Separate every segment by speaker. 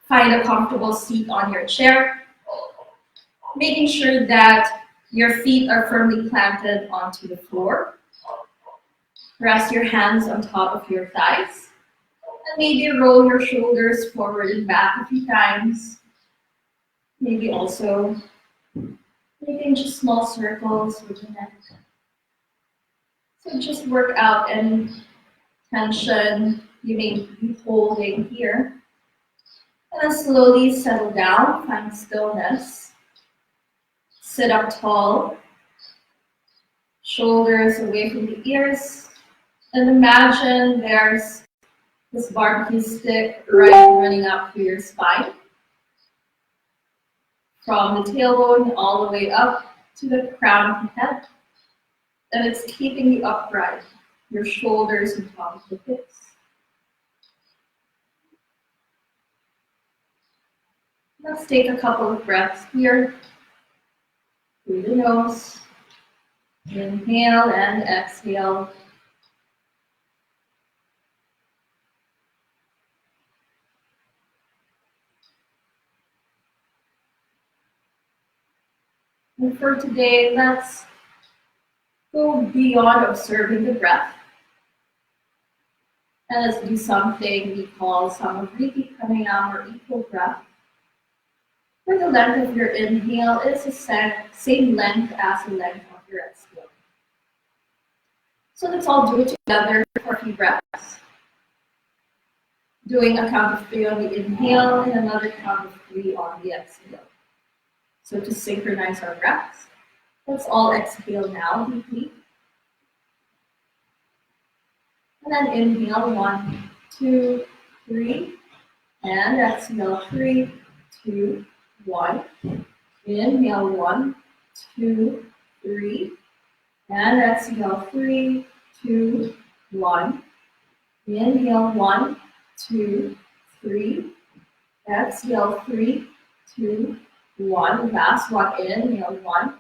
Speaker 1: Find a comfortable seat on your chair, making sure that your feet are firmly planted onto the floor. Rest your hands on top of your thighs, and maybe roll your shoulders forward and back a few times. Maybe also making just small circles with your neck. So just work out any tension you may be holding here. And then slowly settle down, find stillness. Sit up tall, shoulders away from the ears. And imagine there's this barbecue stick running up through your spine. From the tailbone all the way up to the crown of the head. And it's keeping you upright, your shoulders on top of the hips. Let's take a couple of breaths here. Through the nose. Inhale and exhale. And for today, let's go beyond observing the breath. And let's do something we call Samavriti Pranayama or equal breath. Where the length of your inhale is the same length as the length of your exhale. So let's all do it together for a few breaths. Doing a count of 3 on the inhale and another count of 3 on the exhale. So to synchronize our breaths, let's all exhale now deeply. And then inhale 1, 2, 3. And exhale 3, 2, 1. Inhale 1, 2, 3. And exhale 3, 2, 1. Inhale 1, 2, 3. Exhale 3, 2, 1. Last one. Inhale 1,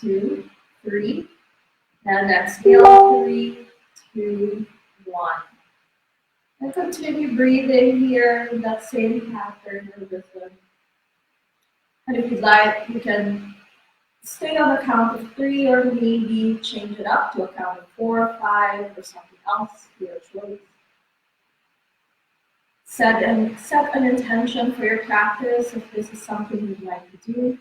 Speaker 1: 2, 3. And exhale 3, 2, 1. And continue breathing here in that same pattern or rhythm. And if you'd like, you can stay on a count of 3 or maybe change it up to a count of 4, 5 or something else, your choice. Set an intention for your practice if this is something you'd like to do.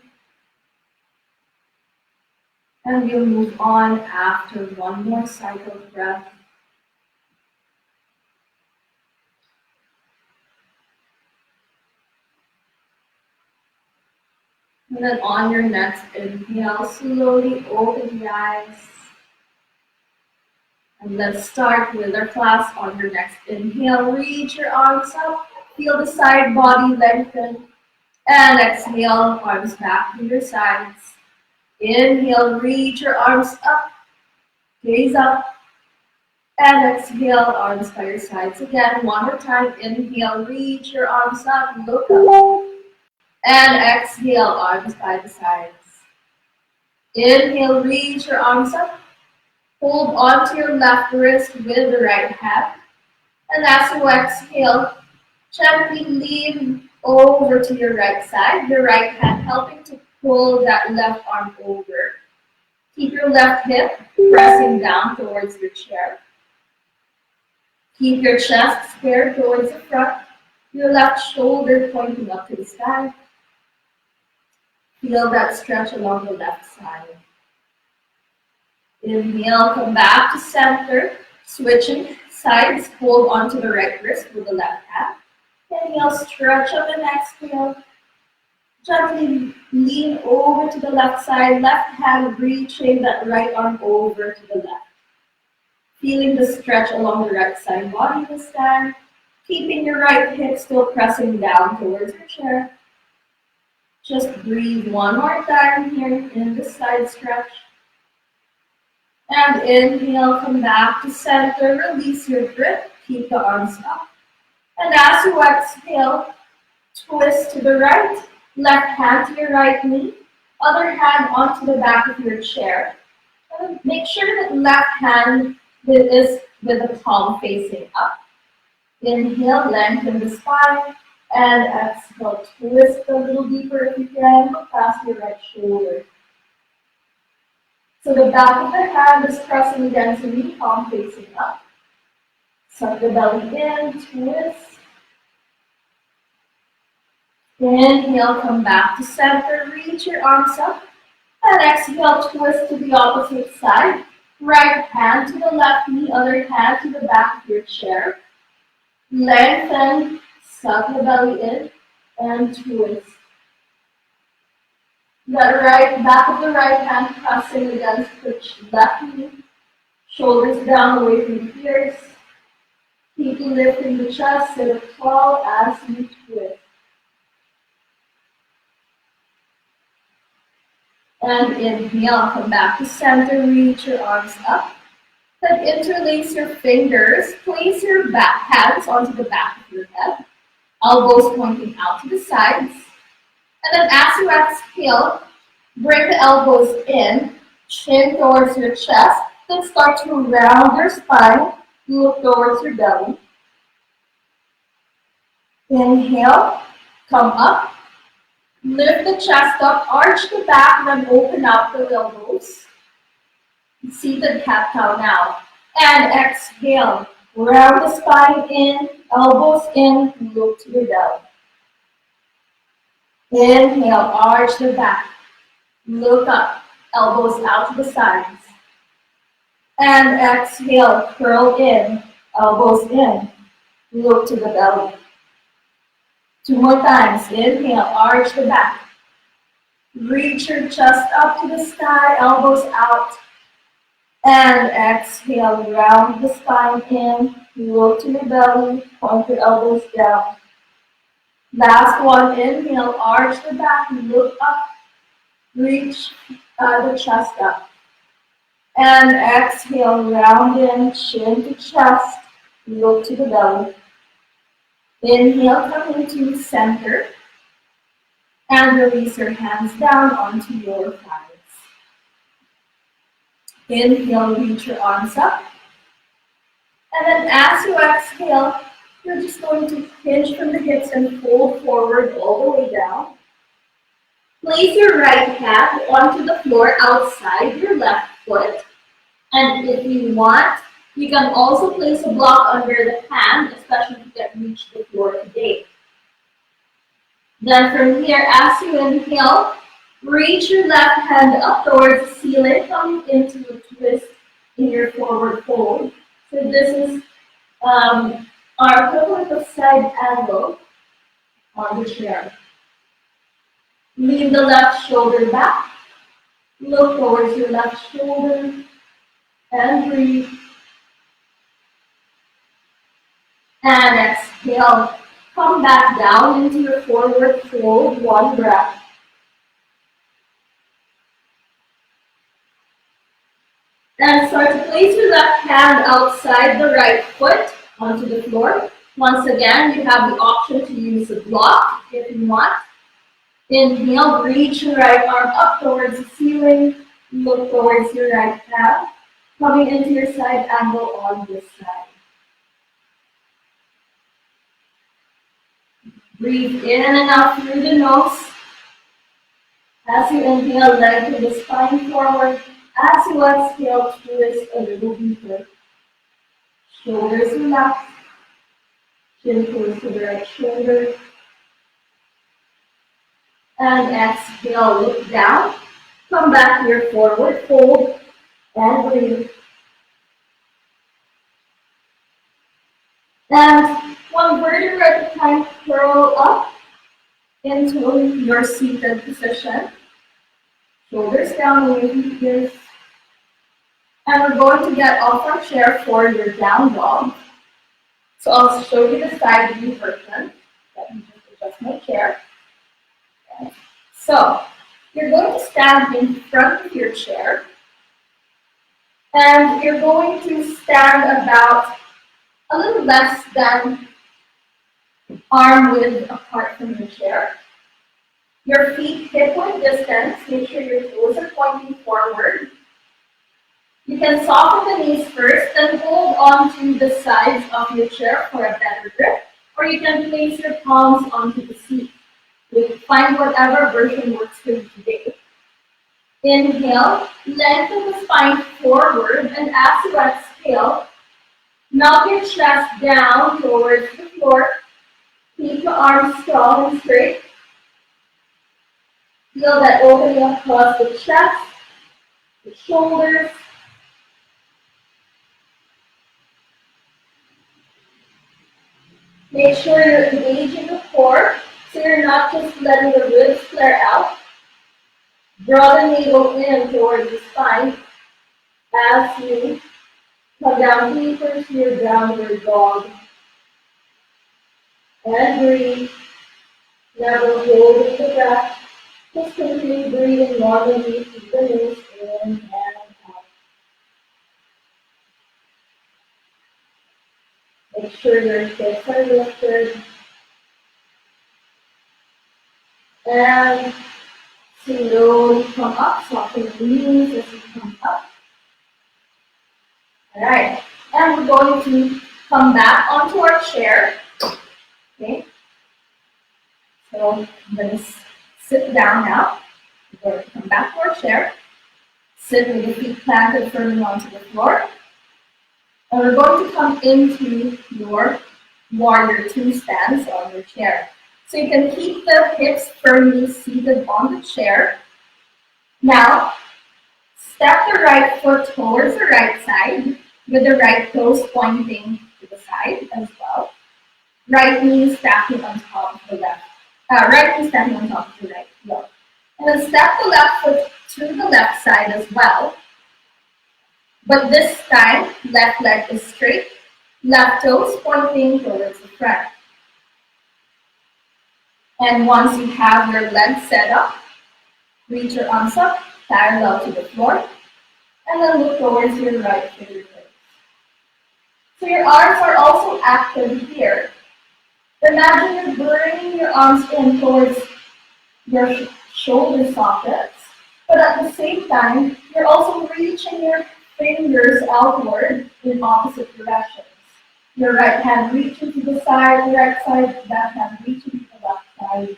Speaker 1: And you'll move on after one more cycle of breath. And then on your next inhale, slowly open the eyes. And let's start with our class. On your next inhale, reach your arms up. Feel the side body lengthen. And exhale, arms back to your sides. Inhale, reach your arms up. Gaze up. And exhale, arms by your sides again. One more time. Inhale, reach your arms up. Look up. And exhale, arms by the sides. Inhale, reach your arms up. Hold onto your left wrist with the right hand. And as you exhale, gently lean over to your right side, your right hand helping to pull that left arm over. Keep your left hip pressing down towards your chair. Keep your chest squared towards the front, your left shoulder pointing up to the sky. Feel that stretch along the left side. Inhale, come back to center, switching sides, hold onto the right wrist with the left hand. Inhale, stretch up and exhale. Gently lean over to the left side, left hand reaching that right arm over to the left. Feeling the stretch along the right side body this time. Keeping your right hip still pressing down towards your chair. Just breathe one more time here in the side stretch. And inhale, come back to center, release your grip, keep the arms up. And as you exhale, twist to the right, left hand to your right knee, other hand onto the back of your chair. And make sure that left hand is with the palm facing up. Inhale, lengthen the spine. And exhale, twist a little deeper if you can, past your right shoulder. So the back of the hand is pressing against the knee, palm facing up. Suck the belly in, twist. Inhale, come back to center, reach your arms up. And exhale, twist to the opposite side. Right hand to the left knee, other hand to the back of your chair. Lengthen, suck the belly in, and twist. That back of the right hand pressing against the left knee. Shoulders down away from the ears. Keep lifting the chest, sit up tall as you twist. And inhale, come back to center, reach your arms up. Then interlace your fingers, place your back hands onto the back of your head, elbows pointing out to the sides. And then as you exhale, bring the elbows in, chin towards your chest, then start to round your spine, look towards your belly. Inhale, come up. Lift the chest up, arch the back, then open out the elbows. Seated cat-cow now. And exhale, round the spine in, elbows in, look to the belly. Inhale, arch the back, look up, elbows out to the sides. And exhale, curl in, elbows in, look to the belly. 2 more times. Inhale, arch the back. Reach your chest up to the sky, elbows out. And exhale, round the spine in, look to the belly, point your elbows down. Last one, inhale, arch the back, look up, reach the chest up. And exhale, round in, chin to chest, look to the belly. Inhale, come into center, and release your hands down onto your thighs. Inhale, reach your arms up. And then as you exhale, you're just going to hinge from the hips and fold forward all the way down. Place your right hand onto the floor outside your left foot. And if you want, you can also place a block under the hand, especially if you can't reach the floor today. Then from here, as you inhale, reach your left hand up towards the ceiling, coming into a twist in your forward fold. So this is our equivalent of side angle on the chair. Lean the left shoulder back, look towards your left shoulder, and breathe. And exhale, come back down into your forward fold, one breath. And start to place your left hand outside the right foot onto the floor. Once again, you have the option to use a block if you want. Inhale, reach your right arm up towards the ceiling, look towards your right hand, coming into your side angle on this side. Breathe in and out through the nose. As you inhale, lengthen the spine forward. As you exhale, twist a little deeper. Shoulders relax. Chin goes to the right shoulder. And exhale, look down. Come back to your forward fold and breathe. And one vertebra at a time, curl up into your seated position. Shoulders down, away from the ears. And we're going to get off our chair for your down dog. So I'll show you the side view version. Let me just adjust my chair. Okay. So you're going to stand in front of your chair. And you're going to stand about a little less than arm width apart from your chair. Your feet hip-width distance. Make sure your toes are pointing forward. You can soften the knees first, then hold on to the sides of your chair for a better grip. Or or you can place your palms onto the seat. Find whatever version works for you today. Inhale, lengthen the spine forward, and as you exhale, knock your chest down towards the floor. Keep your arms strong and straight. Feel that opening across the chest, the shoulders. Make sure you're engaging the core, so you're not just letting the ribs flare out. Draw the navel in towards the spine as you come down deeper to your downward dog. And breathe. Never holding the breath. Just continue breathing normally through the nose in and out. Make sure your hips are lifted. And slowly come up, soften the knees as you come up. All right, and we're going to come back onto our chair. Okay, so I'm going to sit down now. We're going to come back to our chair. Sit with the feet planted firmly onto the floor. And we're going to come into your warrior two stance on your chair. So you can keep the hips firmly seated on the chair. Now, step the right foot towards the right side with the right toes pointing to the side as well. Right knee stacking on top of the left. Right knee stacking on top of the right heel. And then step the left foot to the left side as well. But this time, left leg is straight. Left toes pointing towards the front. And once you have your legs set up, reach your arms up, parallel to the floor, and then look towards your right fingertips. So your arms are also active here. Imagine you're bringing your arms in towards your shoulder sockets, but at the same time, you're also reaching your fingers outward in opposite directions. Your right hand reaching to the side, the right side, left hand reaching to the left side.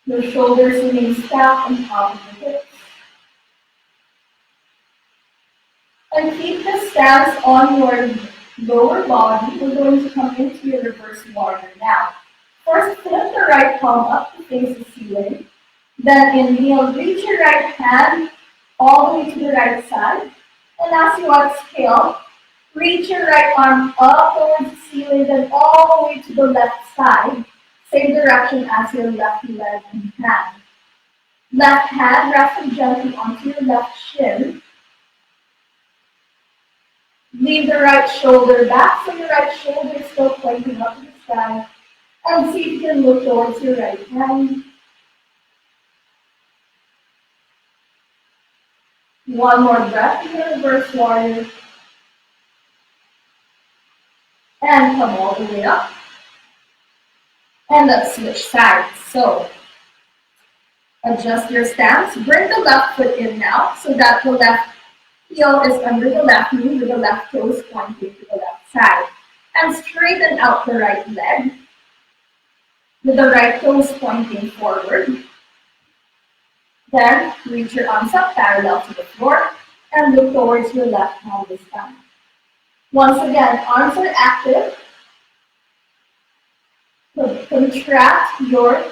Speaker 1: Your shoulders remain stacked on top of the hips. And keep the stance on your lower body. We're going to come into your reverse warrior now. First, flip the right palm up to face the ceiling. Then inhale, reach your right hand all the way to the right side. And as you exhale, reach your right arm up towards the ceiling, then all the way to the left side. Same direction as your left leg and hand. Left hand resting gently onto your left shin. Leave the right shoulder back, so your right shoulder is still pointing up to the sky. And see if you can look towards your right hand. One more breath in your reverse warrior. And come all the way up. And let's switch sides. So, adjust your stance. Bring the left foot in now so that the left heel is under the left knee with the left toes pointing to the left side. And straighten out the right leg with the right toes pointing forward. Then reach your arms up parallel to the floor and look towards your left hand this time. Once again, arms are active. Contract your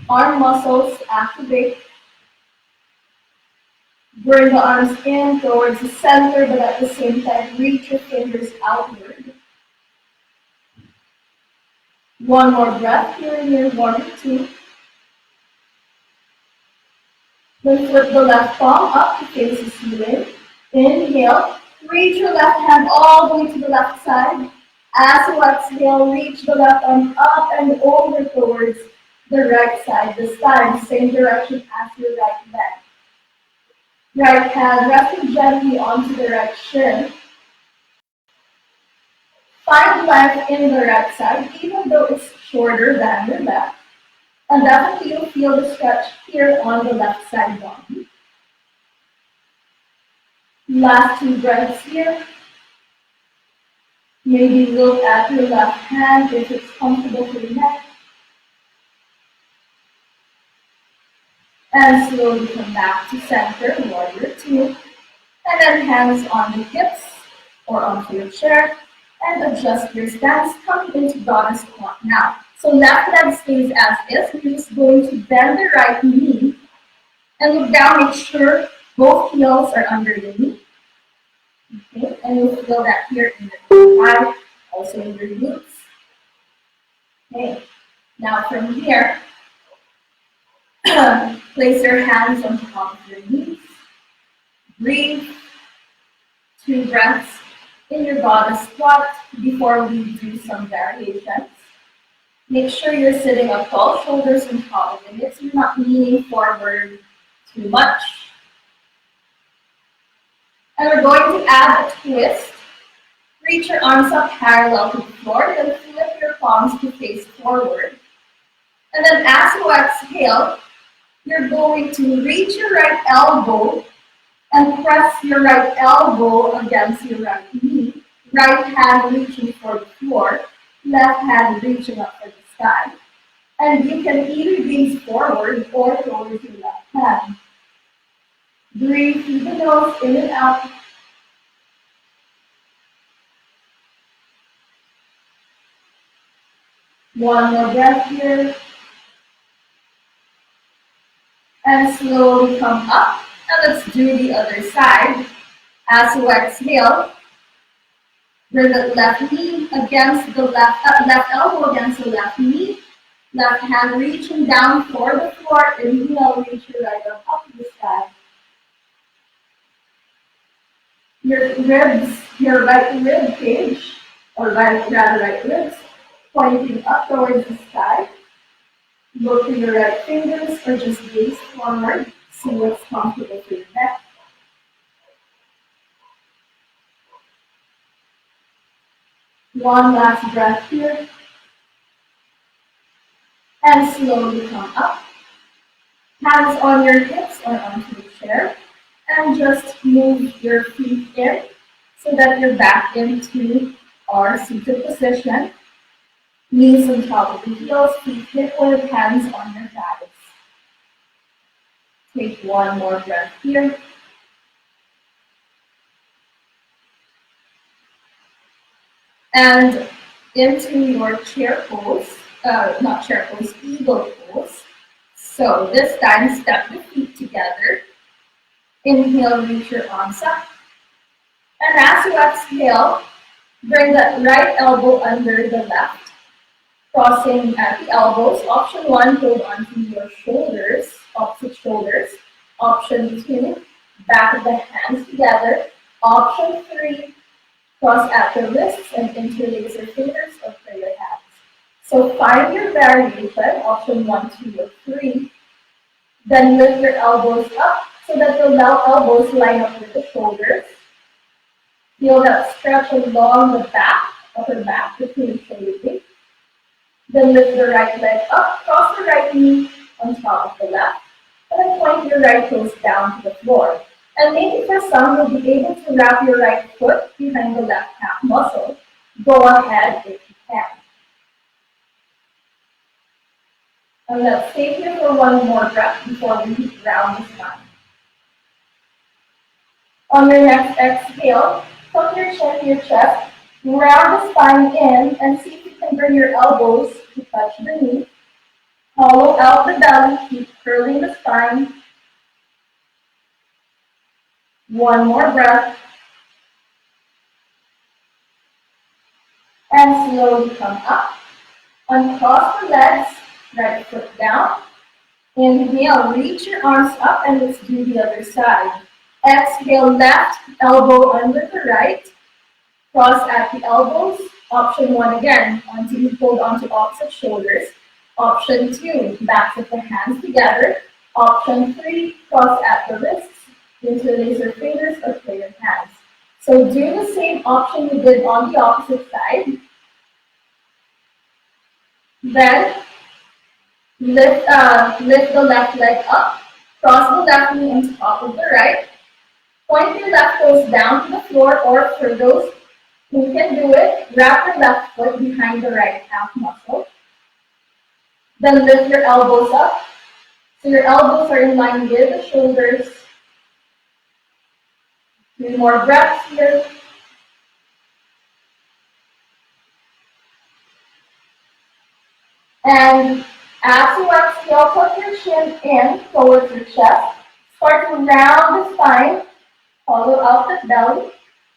Speaker 1: arm muscles, activate. Bring the arms in towards the center, but at the same time, reach your fingers outward. One more breath here in your warrior two. Then flip the left palm up to face the ceiling. Inhale, reach your left hand all the way to the left side. As you exhale, reach the left arm up and over towards the right side. This time, same direction as your right leg. Right hand resting gently onto the right shin. Find length in the right side, even though it's shorter than your left. And definitely you'll feel the stretch here on the left side body. Last two breaths here. Maybe look at your left hand if it's comfortable for your neck. And slowly come back to center, warrior two. And then hands on the hips or onto your chair. And adjust your stance, coming into goddess squat now. So left leg stays as is. You're just going to bend the right knee and look down, make sure both heels are under the knee. Okay, and you'll feel that here in your thigh, also in your glutes. Okay, now from here, place your hands on top of your knees. Breathe 2 breaths in your goddess squat before we do some variations. Make sure you're sitting up tall, shoulders on top of the hips. You're not leaning forward too much. And we're going to add a twist. Reach your arms up parallel to the floor, then flip your palms to face forward. And then as you exhale, you're going to reach your right elbow and press your right elbow against your right knee. Right hand reaching for the floor, left hand reaching up for the sky. And you can either gaze forward or towards your left hand. Breathe through the nose, in and out. One more breath here. And slowly come up. And let's do the other side. As you exhale, bring the left knee against the left elbow against the left knee. Left hand reaching down for the floor. Inhale, reach your right arm up to the sky. Your ribs, your right rib cage, or right ribs, pointing up towards the sky. Look to your right fingers or just gaze forward. See what's comfortable for your neck. One last breath here. And slowly come up. Hands on your hips or onto the chair. And just move your feet in so that you're back into our seated position. Knees on top of the heels, feet hip width, hands on your thighs. Take one more breath here. And into your chair pose, not chair pose, eagle pose. So this time, step the feet together. Inhale, reach your arms up. And as you exhale, bring that right elbow under the left. Crossing at the elbows. Option 1, hold onto your shoulders, opposite shoulders. Option 2, back of the hands together. Option 3, cross at the wrists and interlace your fingers or pray your hands. So find your variation, option 1, 2, or 3. Then lift your elbows up so that your elbows line up with the shoulders. Feel that stretch along the back, upper back, between the shoulder blades. Then lift the right leg up, cross the right knee on top of the left, and then point your right toes down to the floor. And maybe for some, you'll be able to wrap your right foot behind the left calf muscle. Go ahead if you can. And let's stay here for one more breath before we round the spine. On your next exhale, tuck your chin to your chest, round the spine in, and see if you can bring your elbows to touch the knee. Hollow out the belly, keep curling the spine. One more breath. And slowly come up. Uncross the legs, right foot down. Inhale, reach your arms up and let's do the other side. Exhale, left elbow under the right. Cross at the elbows. Option 1 again, until you hold onto opposite shoulders. Option 2, backs of the hands together. Option 3, cross at the wrists. Interlace your fingers or play your hands. So do the same option you did on the opposite side. Then lift the left leg up. Cross the left knee on top of the right. Point your left toes down to the floor, or for those You can do it. Wrap the left foot behind the right calf muscle. Then lift your elbows up. So your elbows are in line with the shoulders. 3 more breaths here. And as you exhale, put your chin in towards your chest. Start to round the spine, follow out the belly,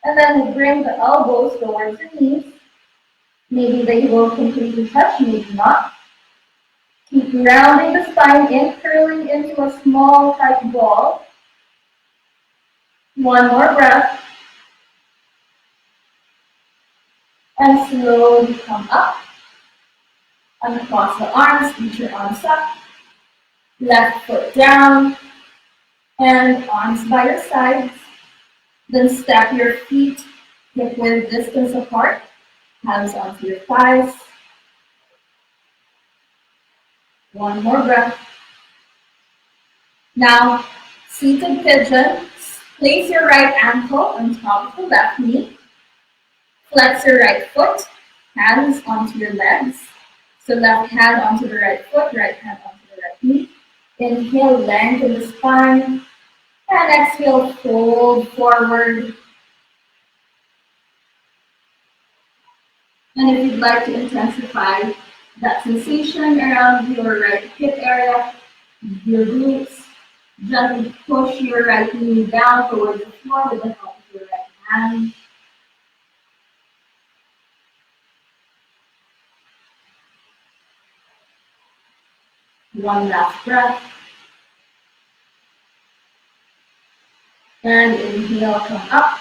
Speaker 1: and then bring the elbows towards your knees. Maybe they will completely touch, maybe not. Keep rounding the spine in, curling into a small tight ball. 1 more breath. And slowly come up. Uncross the arms, reach your arms up. Left foot down. And arms by your sides. Then step your feet hip width distance apart. Hands onto your thighs. 1 more breath. Now, seated pigeon. Place your right ankle on top of the left knee. Flex your right foot. Hands onto your legs. So left hand onto the right foot, right hand onto the right knee. Inhale, lengthen the spine. And exhale, fold forward. And if you'd like to intensify that sensation around your right hip area, your glutes, gently push your right knee down towards the floor with the help of your right hand. One last breath. And inhale, come up.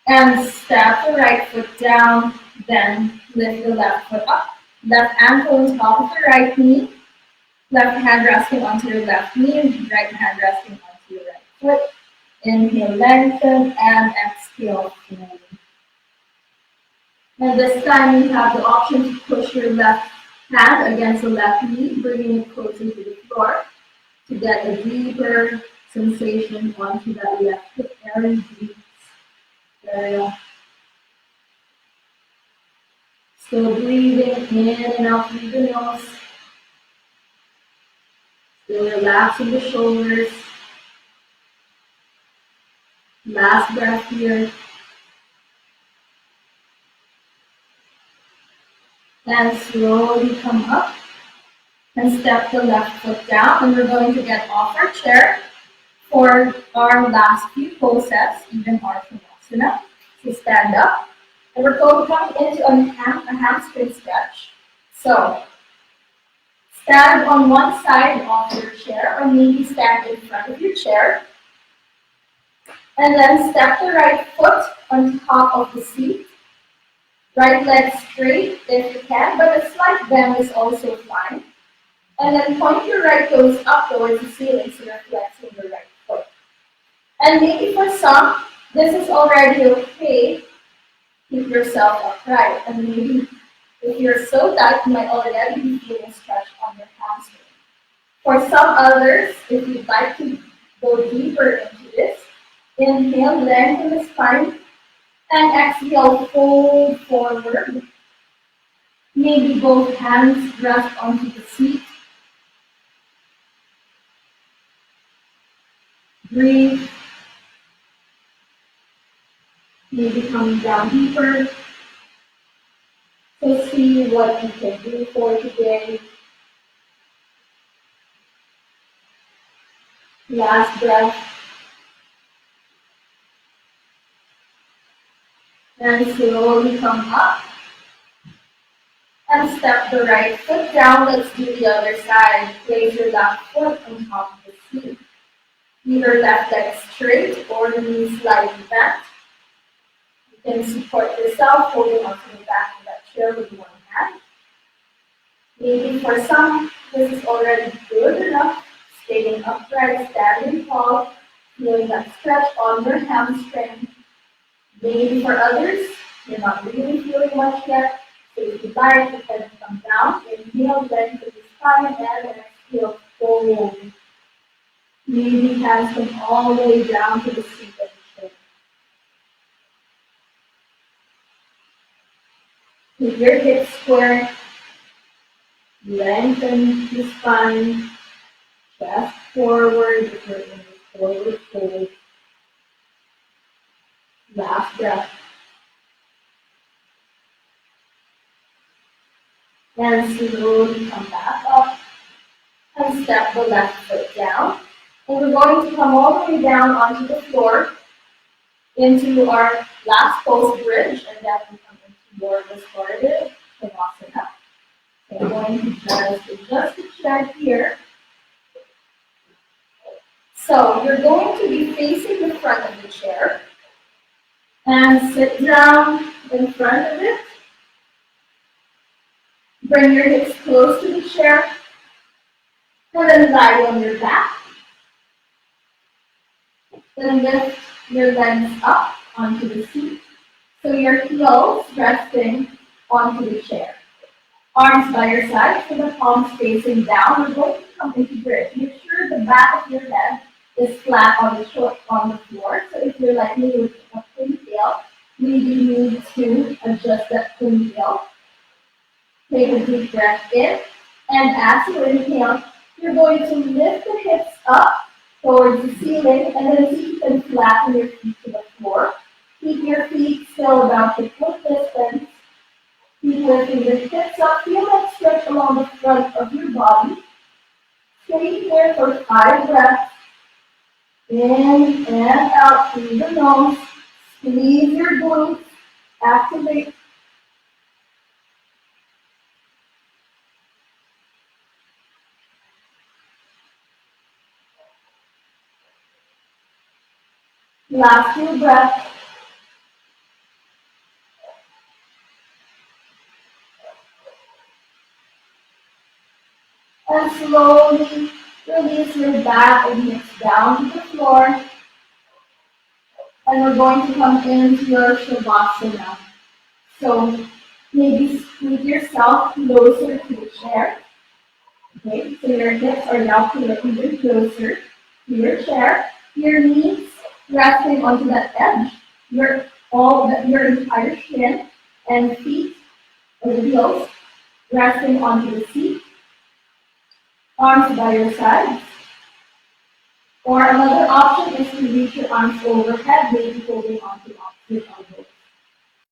Speaker 1: And step the right foot down, then lift the left foot up. Left ankle on top of the right knee. Left hand resting onto your left knee, right hand resting onto your right foot. Inhale, lengthen, and exhale, fold. And this time you have the option to push your left hand against the left knee, bringing it closer to the floor to get a deeper sensation onto that left hip area. Still breathing in and out through the nose. Still relaxing the shoulders. Last breath here. And slowly come up and step the left foot down. And we're going to get off our chair for our last few poses, even Ardha. So stand up. And we're going to come into a hamstring stretch. So stand on one side of your chair, or maybe stand in front of your chair. And then step the right foot on top of the seat. Right leg straight if you can, but a slight bend is also fine. And then point your right toes up towards the ceiling so you're flexing your right foot. And maybe for some, this is already okay. Keep yourself upright. And maybe if you're so tight, you might already be feeling a stretch on your hamstring. For some others, if you'd like to go deeper into this, inhale, lengthen the spine, and exhale, fold forward. Maybe both hands rest onto the seat. Breathe. Maybe coming down deeper. So see what you can do for today. Last breath. And slowly come up. And step the right foot down. Let's do the other side. Place your left foot on top of the seat. Either left leg straight or the knees slightly bent. You can support yourself holding onto the back of that chair with one hand. Maybe for some, this is already good enough. Staying upright, standing tall, feeling that stretch on your hamstring. Maybe for others, you're not really feeling much yet. So if you like, you can come down, inhale, lengthen the spine, and exhale, fold. Maybe hands come all the way down to the seat of the chair. Keep your hips square. Lengthen the spine. Chest forward. If you're in the forward fold. Last breath. And slowly come back up. And step the left foot down. And we're going to come all the way down onto the floor into our last pose bridge, and then we come into more restorative Shavasana. So I'm going to just adjust the chair here. So you're going to be facing the front of the chair and sit down in front of it. Bring your hips close to the chair and then lie on your back. Then lift your legs up onto the seat. So your heels resting onto the chair. Arms by your side, so the palms facing down. We're going to come into bridge. Make sure the back of your head is flat on the floor. So if you're like me with a ponytail, maybe you need to adjust that ponytail. Take a deep breath in, and as you inhale, you're going to lift the hips up towards the ceiling, and then see if you can flatten your feet to the floor. Keep your feet still about the foot distance. Keep lifting the hips up. Feel that stretch along the front of your body. Stay here for 5 breaths. In and out through the nose. Squeeze your glutes. Activate. Last few breaths. And slowly release your back and hips down to the floor. And we're going to come into your Shavasana. So maybe scoot yourself closer to the chair. Okay, so your hips are now even closer to your chair. Your knees resting onto that edge. Your entire shin and feet or the heels resting onto the seat. Arms by your sides. Or another option is to reach your arms overhead, maybe holding onto opposite elbows.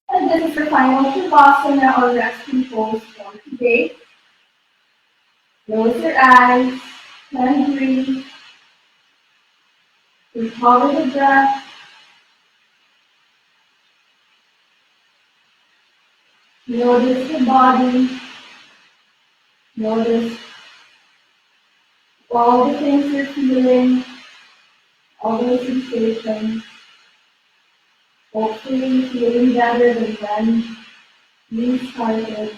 Speaker 1: And this is your final Shavasana or resting pose for today. Close your eyes and breathe. Recover the breath. Notice the body. Notice all the things you're feeling, all those sensations. Hopefully feeling better than when you started.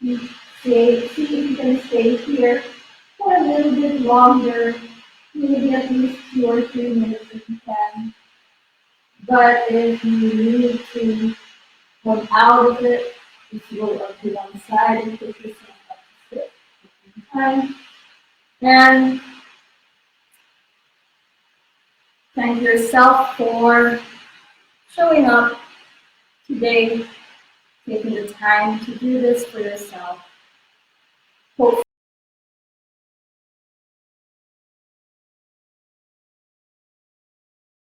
Speaker 1: See if you can stay here for a little bit longer, maybe at least 2 or 3 minutes if you can. But if you need to come out of it, just roll up to one side and push yourself up to sit at the time. And thank yourself for showing up today, taking the time to do this for yourself. Hopefully